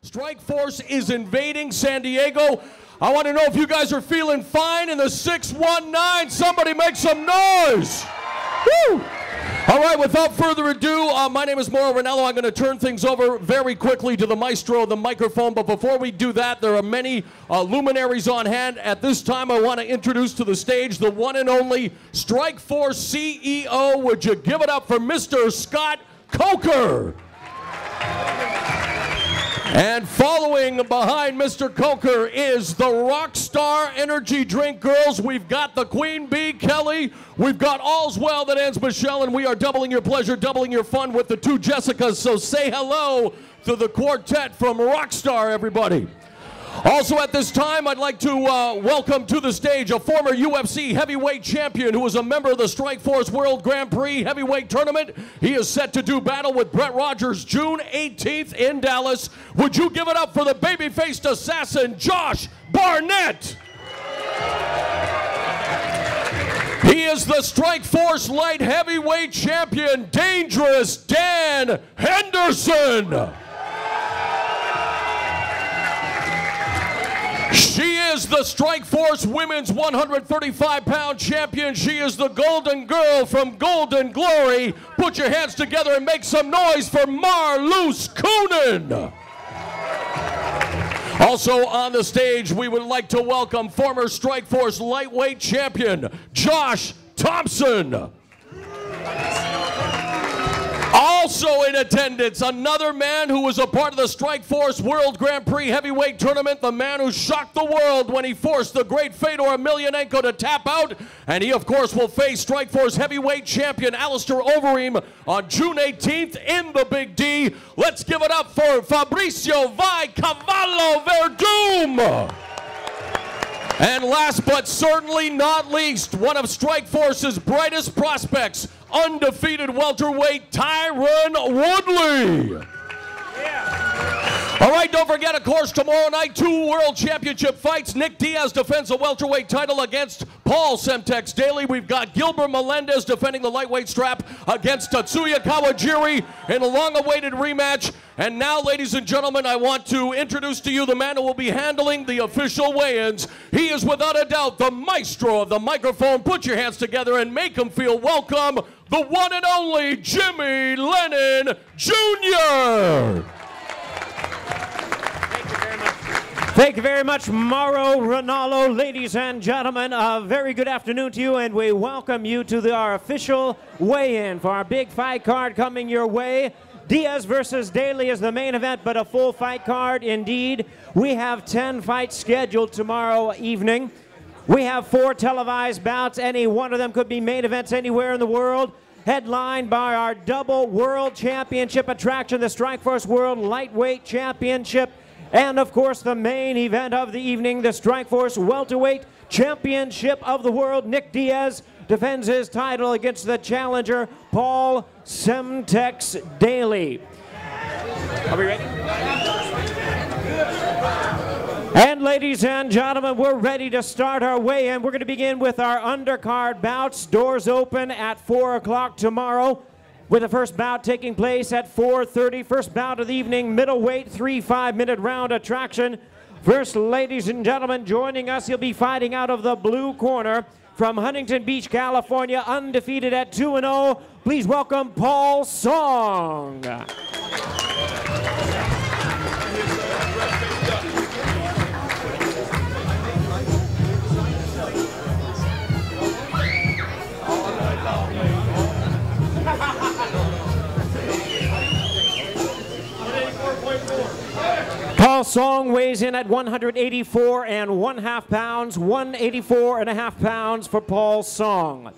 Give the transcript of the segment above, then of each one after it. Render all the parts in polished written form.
Strikeforce is invading San Diego. I want to know if you guys are feeling fine in the 619. Somebody make some noise. Woo! All right, without further ado, my name is Mauro Ranallo. I'm going to turn things over very quickly to the maestro of the microphone. But before we do that, there are many luminaries on hand. At this time, I want to introduce to the stage the one and only Strikeforce CEO. Would you give it up for Mr. Scott Coker? And following behind Mr. Coker is the Rockstar Energy Drink Girls. We've got the Queen Bee, Kelly. We've got All's Well That Ends, Michelle. And we are doubling your pleasure, doubling your fun with the two Jessicas. So say hello to the quartet from Rockstar, everybody. Also at this time, I'd like to welcome to the stage a former UFC heavyweight champion who was a member of the Strikeforce World Grand Prix heavyweight tournament. He is set to do battle with Brett Rogers June 18th in Dallas. Would you give it up for the baby-faced assassin, Josh Barnett? He is the Strikeforce light heavyweight champion, Dangerous Dan Henderson. She is the Strikeforce Women's 135-pound champion. She is the Golden Girl from Golden Glory. Put your hands together and make some noise for Marloes Coenen. Also on the stage, we would like to welcome former Strikeforce lightweight champion, Josh Thompson. Also in attendance, another man who was a part of the Strikeforce World Grand Prix heavyweight tournament, the man who shocked the world when he forced the great Fedor Emelianenko to tap out. And he, of course, will face Strikeforce heavyweight champion Alistair Overeem on June 18th in the Big D. Let's give it up for Fabricio Vai Cavallo Verdum. And last but certainly not least, one of Strikeforce's brightest prospects, undefeated welterweight Tyron Woodley. All right, don't forget, of course, tomorrow night, 2 world championship fights. Nick Diaz defends the welterweight title against Paul Semtex Daley. We've got Gilbert Melendez defending the lightweight strap against Tatsuya Kawajiri in a long-awaited rematch. And now, ladies and gentlemen, I want to introduce to you the man who will be handling the official weigh-ins. He is without a doubt the maestro of the microphone. Put your hands together and make him feel welcome, the one and only Jimmy Lennon Jr. Thank you very much, Mauro Ranallo. Ladies and gentlemen, a very good afternoon to you, and we welcome you to our official weigh-in for our big fight card coming your way. Diaz versus Daley is the main event, but a full fight card indeed. We have 10 fights scheduled tomorrow evening. We have 4 televised bouts. Any one of them could be main events anywhere in the world. Headlined by our double world championship attraction, the Strikeforce World Lightweight Championship. And, of course, the main event of the evening, the Strikeforce Welterweight Championship of the World. Nick Diaz defends his title against the challenger, Paul Semtex Daley. Are we ready? And, ladies and gentlemen, we're ready to start our weigh-in. We're going to begin with our undercard bouts. Doors open at 4 o'clock tomorrow, with the first bout taking place at 4:30. First bout of the evening, middleweight, 3 5-minute round attraction. First, ladies and gentlemen, joining us, he'll be fighting out of the blue corner from Huntington Beach, California, undefeated at 2-0. Please welcome Paul Song. Paul Song weighs in at 184 1/2 pounds, 184 1/2 pounds for Paul Song.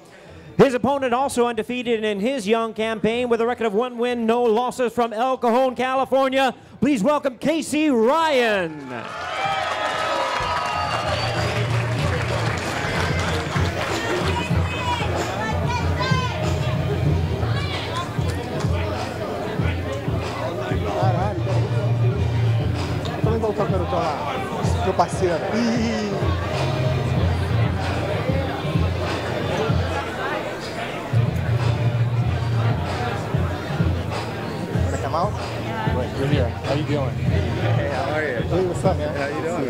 His opponent also undefeated in his young campaign with a record of 1 win, no losses from El Cajon, California. Please welcome Casey Ryan. Voltar para o teu parceiro. Wanna come out? Wait, you're here. How you doing? Hey, what's up, man? How you doing,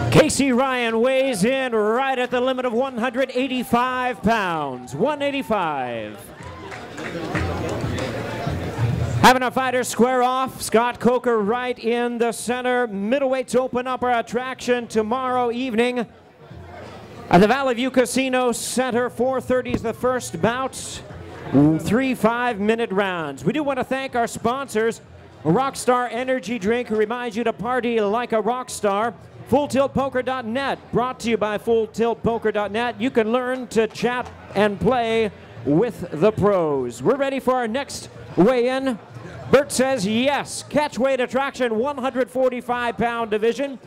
man? Casey Ryan weighs in right at the limit of 185 pounds. 185. Having our fighters square off, Scott Coker right in the center. Middleweights open up our attraction tomorrow evening at the Valley View Casino Center. 4:30 is the first bout. 3 5-minute rounds. We do want to thank our sponsors, Rockstar Energy Drink, who reminds you to party like a rock star. FullTiltPoker.net, brought to you by FullTiltPoker.net. You can learn to chat and play with the pros. We're ready for our next weigh-in. Bert says yes. Catchweight attraction, 145-pound division.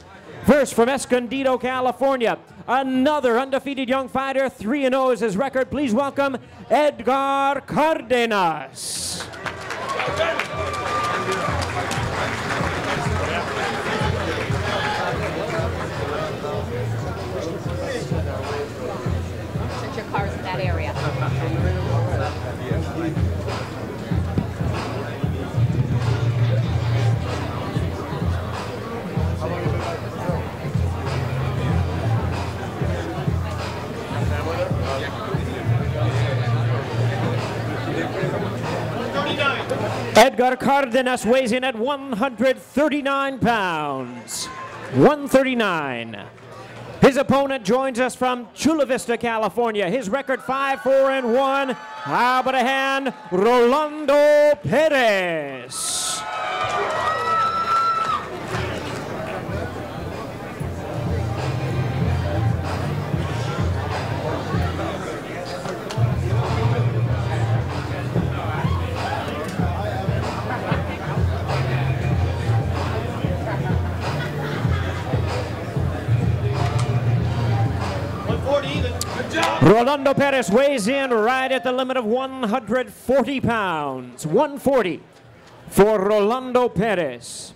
First from Escondido, California, another undefeated young fighter, 3-0 is his record. Please welcome Edgar Cardenas. Set your cars in that area. Edgar Cardenas weighs in at 139 pounds. 139. His opponent joins us from Chula Vista, California. His record 5-4-1. How about a hand? Rolando Perez. Rolando Perez weighs in right at the limit of 140 pounds. 140 for Rolando Perez.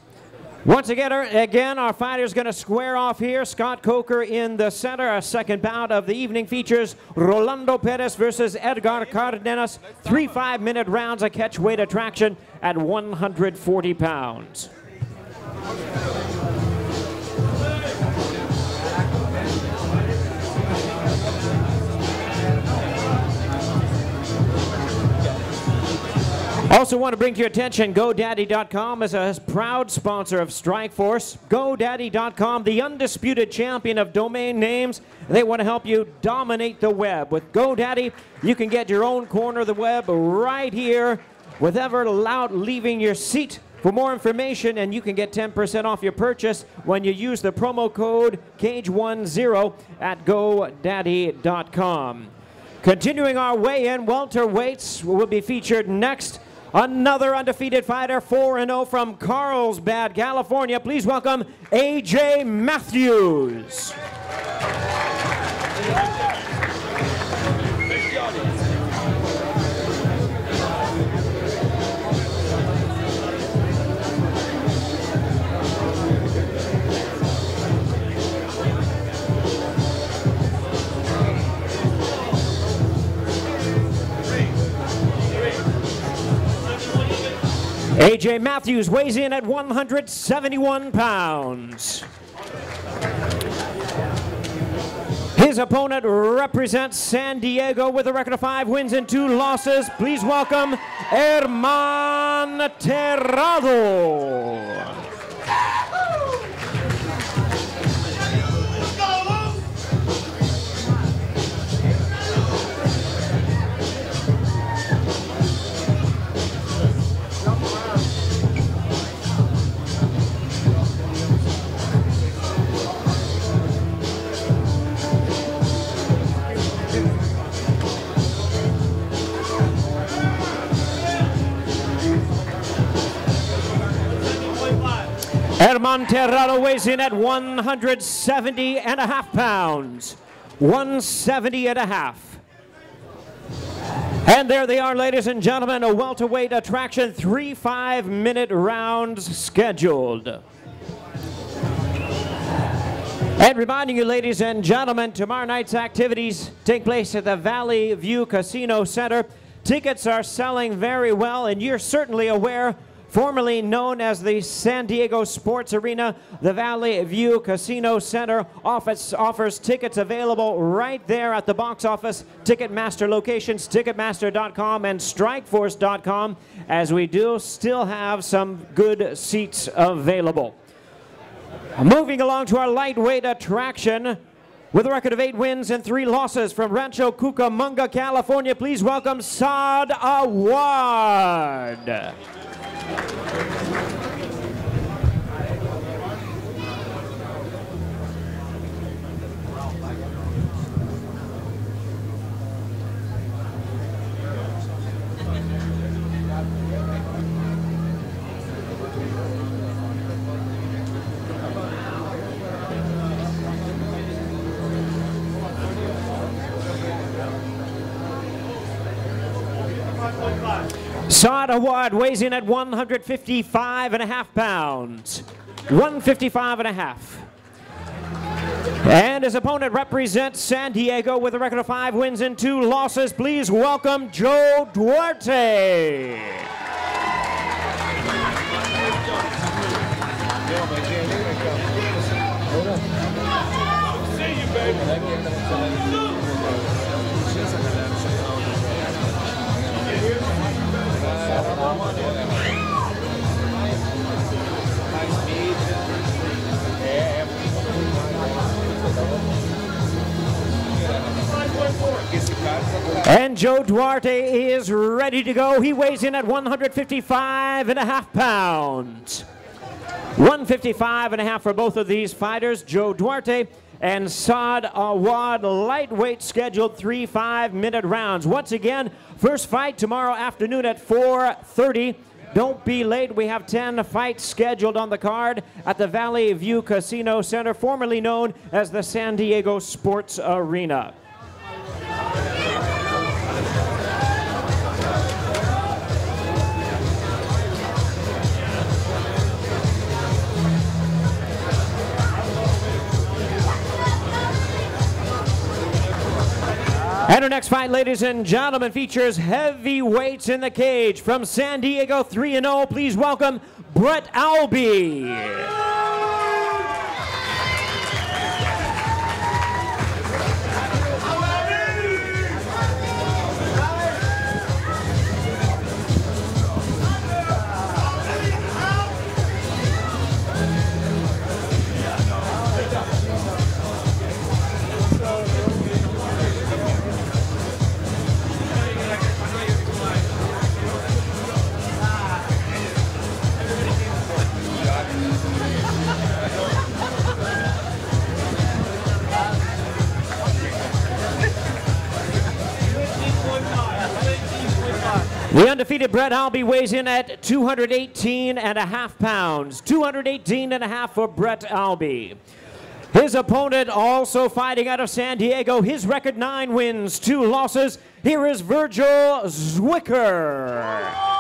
Once again, our fighter's going to square off here. Scott Coker in the center. Our second bout of the evening features Rolando Perez versus Edgar Cardenas. 3 5-minute rounds, a catchweight attraction at 140 pounds. Also want to bring to your attention, GoDaddy.com is a proud sponsor of Strikeforce. GoDaddy.com, the undisputed champion of domain names. They want to help you dominate the web. With GoDaddy, you can get your own corner of the web right here without leaving your seat. For more information, and you can get 10% off your purchase when you use the promo code CAGE10 at GoDaddy.com. Continuing our weigh-in, welterweights will be featured next. Another undefeated fighter, 4-0 from Carlsbad, California. Please welcome AJ Matthews. AJ Matthews weighs in at 171 pounds. His opponent represents San Diego with a record of 5 wins and 2 losses. Please welcome Herman Terrado. Herman Terrado weighs in at 170.5 pounds. 170.5. And there they are, ladies and gentlemen, a welterweight attraction, 3 5-minute rounds scheduled. And reminding you, ladies and gentlemen, tomorrow night's activities take place at the Valley View Casino Center. Tickets are selling very well, and you're certainly aware formerly known as the San Diego Sports Arena. The Valley View Casino Center offers tickets available right there at the box office, Ticketmaster locations, Ticketmaster.com and Strikeforce.com, as we do still have some good seats available. Moving along to our lightweight attraction, with a record of 8 wins and 3 losses from Rancho Cucamonga, California, please welcome Saad Awad. Saad Awad weighs in at 155.5 pounds. 155.5. And his opponent represents San Diego with a record of 5 wins and 2 losses. Please welcome Joe Duarte. And Joe Duarte is ready to go. He weighs in at 155.5 pounds. 155.5 for both of these fighters, Joe Duarte and Saad Awad. Lightweight scheduled 3 5-minute rounds. Once again, first fight tomorrow afternoon at 4:30. Don't be late. We have 10 fights scheduled on the card at the Valley View Casino Center, formerly known as the San Diego Sports Arena. And our next fight, ladies and gentlemen, features heavyweights in the cage. From San Diego, 3-0, please welcome Brett Albee. The undefeated Brett Albee weighs in at 218.5 pounds. 218.5 for Brett Albee. His opponent also fighting out of San Diego. His record 9 wins, 2 losses. Here is Virgil Zwicker.